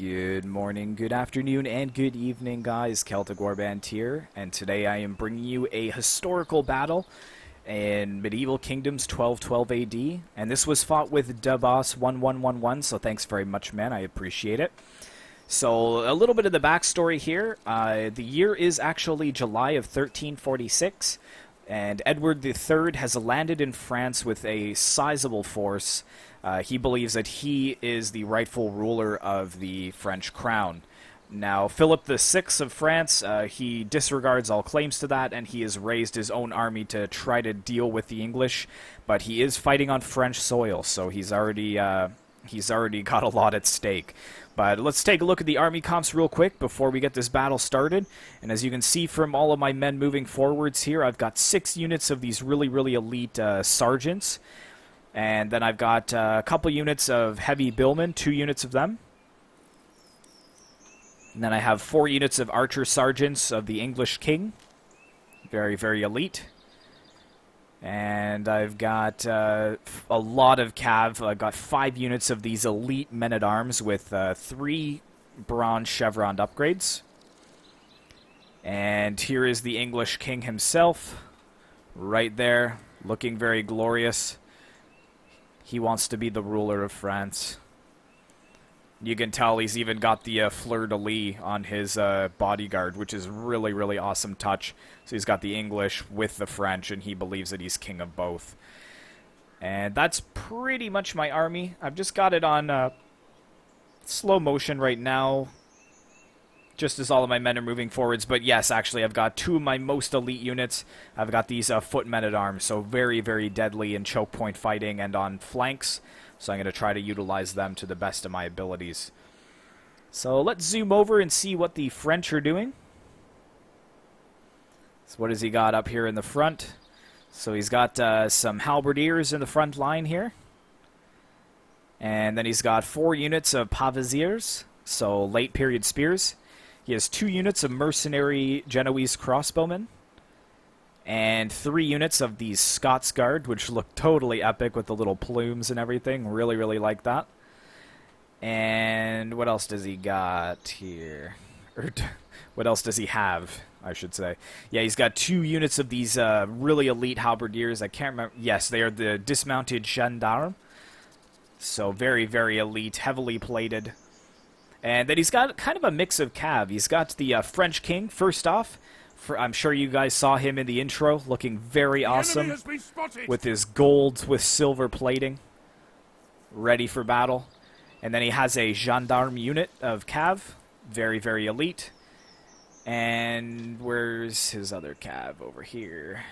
Good morning, good afternoon, and good evening, guys. Celtic Warband here, and today I am bringing you a historical battle in Medieval Kingdoms 1212 AD, and this was fought with Dabos 1111, so thanks very much, man. I appreciate it. So, a little bit of the backstory here. The year is actually July of 1346, and Edward III has landed in France with a sizable force. He believes that he is the rightful ruler of the French crown. Now, Phillip VI of France, he disregards all claims to that, and he has raised his own army to try to deal with the English, but he is fighting on French soil, so he's already got a lot at stake. But let's take a look at the army comps real quick before we get this battle started. And as you can see from all of my men moving forwards here, I've got 6 units of these really elite sergeants. And then I've got a couple units of heavy billmen, 2 units of them. And then I have 4 units of archer sergeants of the English king. Very elite. And I've got a lot of cav. I've got 5 units of these elite men-at-arms with 3 bronze chevron upgrades. And here is the English king himself, right there, looking very glorious. He wants to be the ruler of France. You can tell he's even got the fleur-de-lis on his bodyguard, which is really awesome touch. So he's got the English with the French, and he believes that he's king of both. And that's pretty much my army. I've just got it on slow motion right now, just as all of my men are moving forwards. But yes, actually, I've got 2 of my most elite units. I've got these foot men-at-arms, so very deadly in choke point fighting and on flanks. So I'm going to try to utilize them to the best of my abilities. So let's zoom over and see what the French are doing. So what has he got up here in the front? So he's got some halberdiers in the front line here. And then he's got 4 units of pavesiers, so late period spears. He has 2 units of mercenary Genoese crossbowmen. And 3 units of these Scots Guard, which look totally epic with the little plumes and everything. Really like that. And what else does he got here? Or what else does he have, I should say? Yeah, he's got 2 units of these really elite halberdiers. I can't remember. Yes, they are the dismounted gendarme. So very elite, heavily plated. And then he's got kind of a mix of cav. He's got the French king, first off. I'm sure you guys saw him in the intro, looking very awesome with his gold with silver plating, ready for battle. And then he has a gendarme unit of cav, very elite. And where's his other cav? Over here.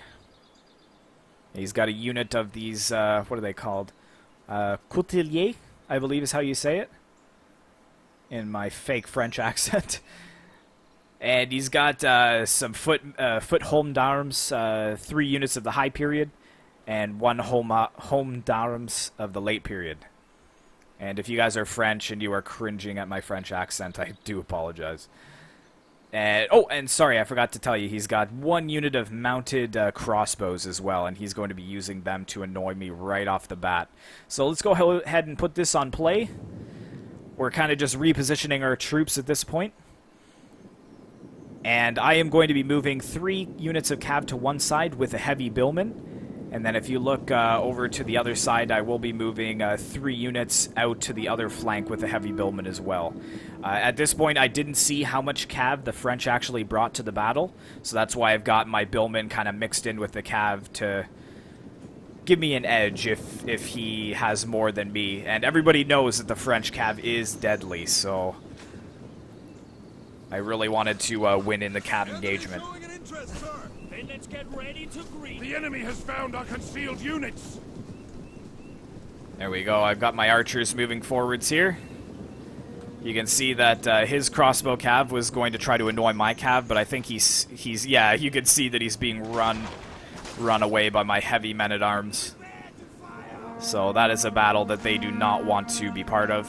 He's got a unit of these, what are they called? Couteliers, I believe is how you say it, in my fake French accent. And he's got some foot home d'armes, 3 units of the high period, and 1 home d'armes of the late period. And if you guys are French and you are cringing at my French accent, I do apologize. And sorry, I forgot to tell you, he's got 1 unit of mounted crossbows as well, and he's going to be using them to annoy me right off the bat. So let's go ahead and put this on play. We're kind of just repositioning our troops at this point. And I am going to be moving 3 units of cav to one side with a heavy billman. And then if you look over to the other side, I will be moving 3 units out to the other flank with a heavy billman as well. At this point, I didn't see how much cav the French actually brought to the battle. So that's why I've got my billman kind of mixed in with the cav to give me an edge if he has more than me. And everybody knows that the French cav is deadly, so I really wanted to win in the cav engagement. Then let's get ready to greet. The enemy has found our concealed units. There we go. I've got my archers moving forwards here. You can see that his crossbow cav was going to try to annoy my cav, but I think he's yeah, you can see that he's being run away by my heavy men-at-arms. So that is a battle that they do not want to be part of.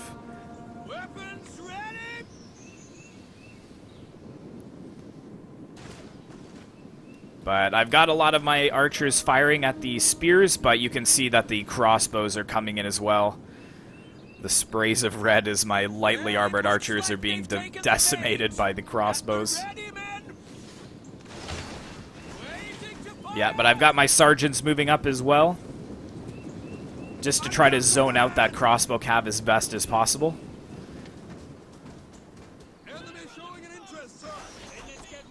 But I've got a lot of my archers firing at the spears, but you can see that the crossbows are coming in as well. The sprays of red as my lightly armored archers are being decimated by the crossbows. Yeah, but I've got my sergeants moving up as well, just to try to zone out that crossbow cav as best as possible.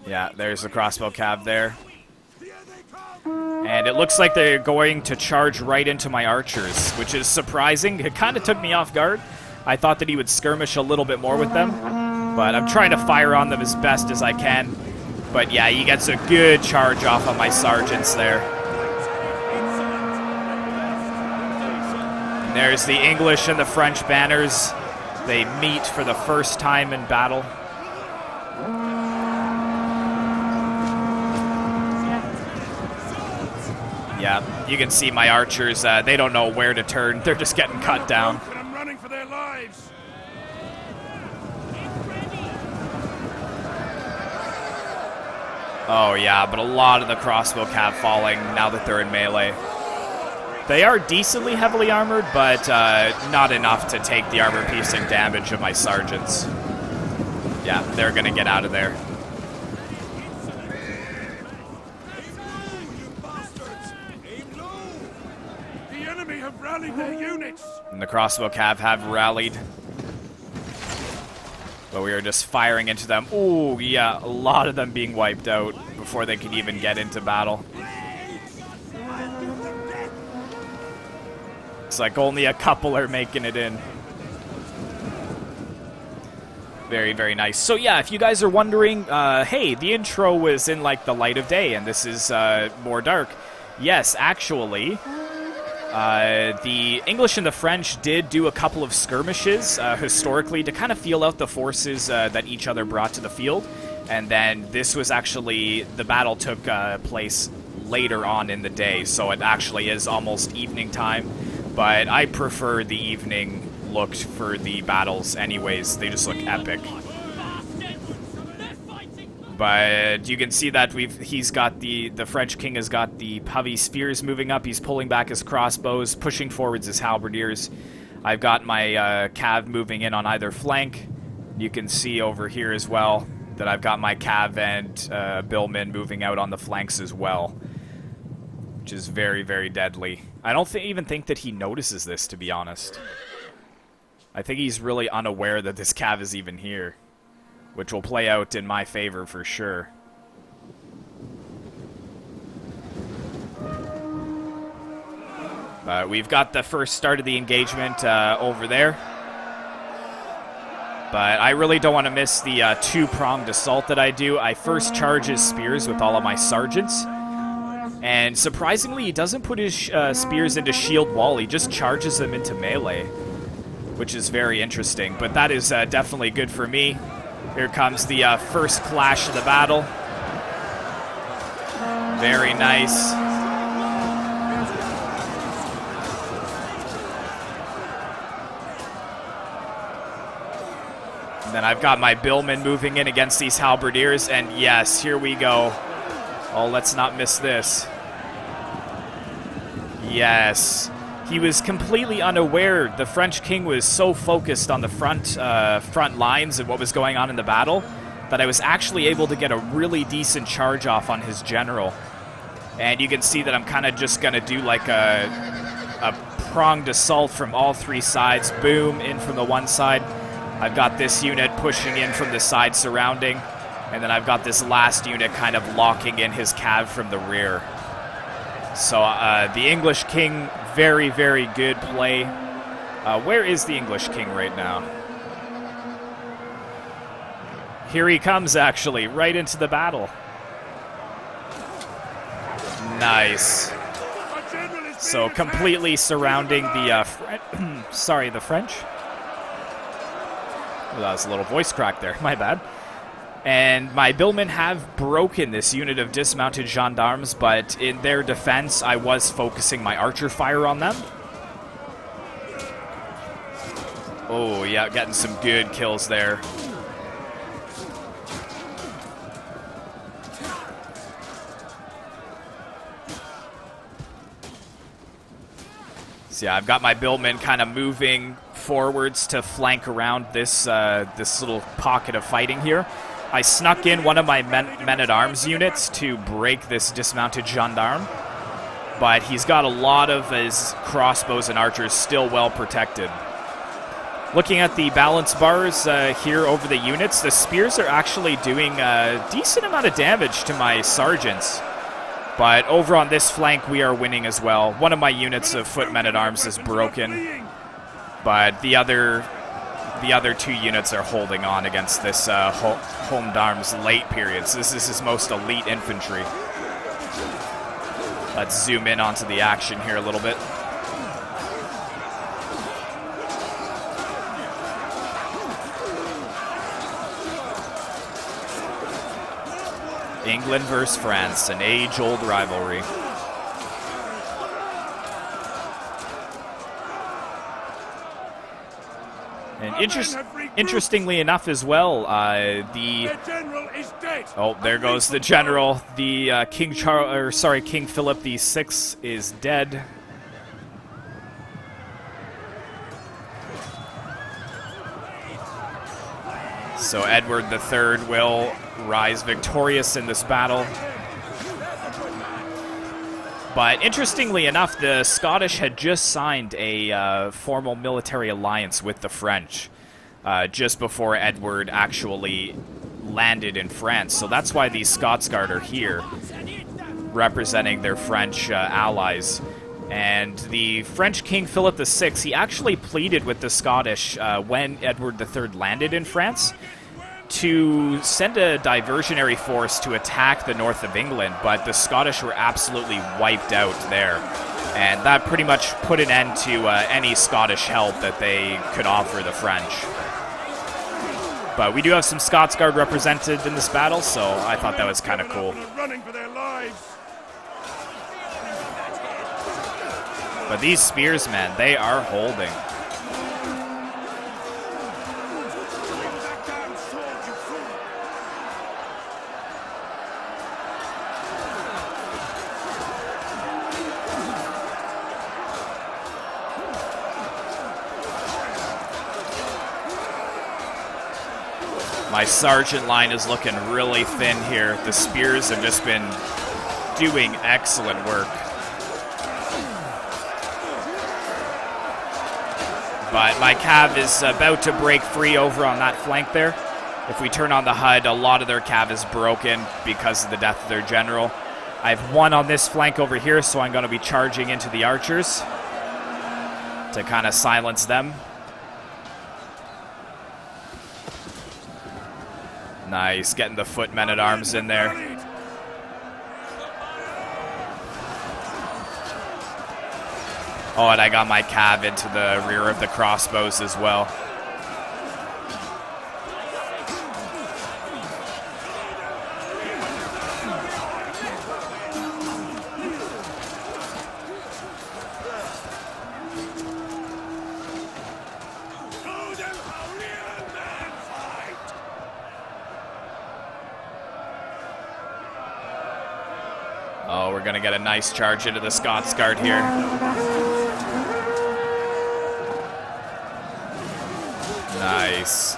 Yeah, there's the crossbow cav there. And it looks like they're going to charge right into my archers, which is surprising. It kind of took me off guard. I thought that he would skirmish a little bit more with them, but I'm trying to fire on them as best as I can. But yeah, he gets a good charge off on my sergeants there. And there's the English and the French banners. They meet for the first time in battle. Yeah, you can see my archers, they don't know where to turn. They're just getting cut down. I'm running for their lives. Oh yeah, but a lot of the crossbow cav falling now that they're in melee. They are decently heavily armored, but not enough to take the armor-piercing damage of my sergeants. Yeah, they're gonna get out of there. Their units. And the crossbow cav have rallied. But we are just firing into them. Ooh, yeah, a lot of them being wiped out before they could even get into battle. It's like only a couple are making it in. Very, very nice. So yeah, if you guys are wondering, hey, the intro was in like the light of day and this is more dark. Yes, actually, the English and the French did do a couple of skirmishes historically to kind of feel out the forces that each other brought to the field. And then this was actually, the battle took place later on in the day, so it actually is almost evening time. But I prefer the evening look for the battles anyways. They just look epic. But you can see that he's got the French king has got the heavy spears moving up. He's pulling back his crossbows, pushing forwards his halberdiers. I've got my cav moving in on either flank. You can see over here as well that I've got my cav and billmen moving out on the flanks as well, which is very, very deadly. I don't even think that he notices this, to be honest. I think he's really unaware that this cav is even here, which will play out in my favor for sure. We've got the first start of the engagement over there. But I really don't want to miss the two-pronged assault that I do. I first charge his spears with all of my sergeants. And surprisingly, he doesn't put his spears into shield wall. He just charges them into melee, which is very interesting. But that is definitely good for me. Here comes the first clash of the battle. Very nice. And then I've got my billmen moving in against these halberdiers, and yes, here we go. Oh, let's not miss this. Yes. He was completely unaware. The French king was so focused on the front lines and what was going on in the battle that I was actually able to get a really decent charge off on his general. And you can see that I'm kind of just going to do like a pronged assault from all three sides. Boom, in from the one side. I've got this unit pushing in from the side surrounding. And then I've got this last unit kind of locking in his cav from the rear. So the English king, very, very good play. Where is the English king right now? Here he comes, actually, right into the battle. Nice. So completely surrounding the the French. Oh, that was a little voice crack there. My bad. And my billmen have broken this unit of dismounted gendarmes, but in their defense, I was focusing my archer fire on them. Oh, yeah, getting some good kills there. So yeah, I've got my billmen kind of moving forwards to flank around this this little pocket of fighting here. I snuck in one of my men-at-arms units to break this dismounted gendarme, but he's got a lot of his crossbows and archers still well protected. Looking at the balance bars here over the units, the spears are actually doing a decent amount of damage to my sergeants. But over on this flank, we are winning as well. One of my units of foot men-at-arms is broken, but the other two units are holding on against this Home d'Armes late periods. This is his most elite infantry. Let's zoom in onto the action here a little bit. England versus France, an age-old rivalry. And interestingly enough as well, The general is dead. oh, there goes the general. The King Phillip the VI is dead. So Edward III will rise victorious in this battle. But interestingly enough, the Scottish had just signed a formal military alliance with the French just before Edward actually landed in France. So that's why these Scotsguard are here, representing their French allies. And the French King Philip VI, he actually pleaded with the Scottish when Edward III landed in France to send a diversionary force to attack the north of England, but the Scottish were absolutely wiped out there. And that pretty much put an end to any Scottish help that they could offer the French. But we do have some Scotsguard represented in this battle, so I thought that was kind of cool. Running for their lives. But these spears, man, they are holding. That damn sword, you fool. My sergeant line is looking really thin here. The spears have just been doing excellent work. But my cav is about to break free over on that flank there. If we turn on the HUD, a lot of their cav is broken because of the death of their general. I have one on this flank over here, so I'm going to be charging into the archers to kind of silence them. Nice, getting the foot men-at-arms in there. Oh, and I got my cav into the rear of the crossbows as well. Show them how real men fight. Oh, we're going to get a nice charge into the Scotsguard here. Nice.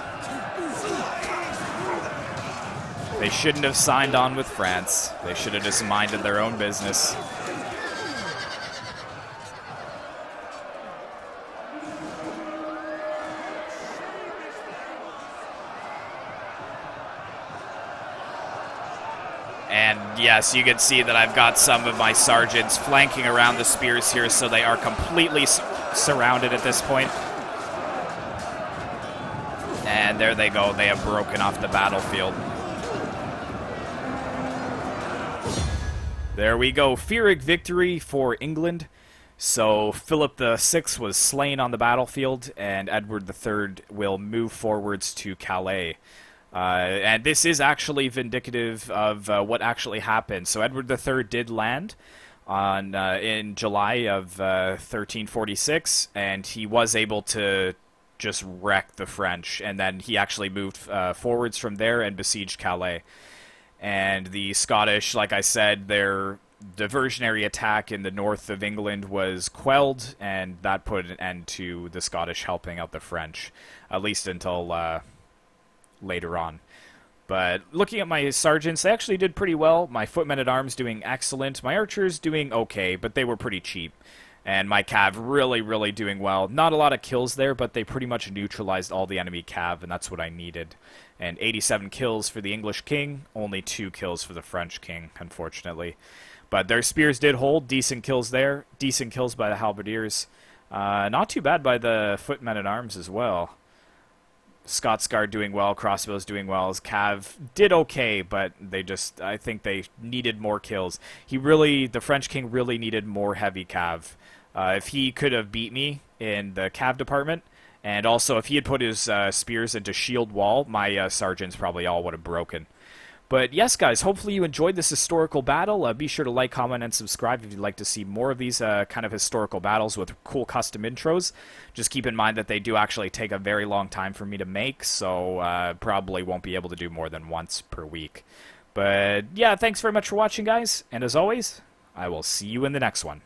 They shouldn't have signed on with France. They should have just minded their own business. And yes, you can see that I've got some of my sergeants flanking around the spears here, so they are completely surrounded at this point. And there they go. They have broken off the battlefield. There we go. Pyrrhic victory for England. So Philip VI was slain on the battlefield, and Edward III will move forwards to Calais. And this is actually vindicative of what actually happened. So Edward III did land on in July of 1346, and he was able to just wreck the French. And then he actually moved forwards from there and besieged Calais. And the Scottish, like I said, they're diversionary attack in the north of England was quelled, and that put an end to the Scottish helping out the French, at least until later on. But looking at my sergeants, they actually did pretty well. My footmen-at-arms doing excellent. My archers doing okay, but they were pretty cheap. And my cav really doing well. Not a lot of kills there, but they pretty much neutralized all the enemy cav, and that's what I needed. And 87 kills for the English king, only 2 kills for the French king, unfortunately. But their spears did hold, decent kills there, decent kills by the halberdiers. Not too bad by the footmen-at-arms as well. Scots Guard doing well, crossbows doing well. His cav did okay, but I think they needed more kills. The French king really needed more heavy cav. If he could have beat me in the cav department, and also if he had put his spears into shield wall, my sergeants probably all would have broken. But yes, guys, hopefully you enjoyed this historical battle. Be sure to like, comment, and subscribe if you'd like to see more of these kind of historical battles with cool custom intros. Just keep in mind that they do actually take a very long time for me to make, so probably won't be able to do more than once per week. But yeah, thanks very much for watching, guys, and as always, I will see you in the next one.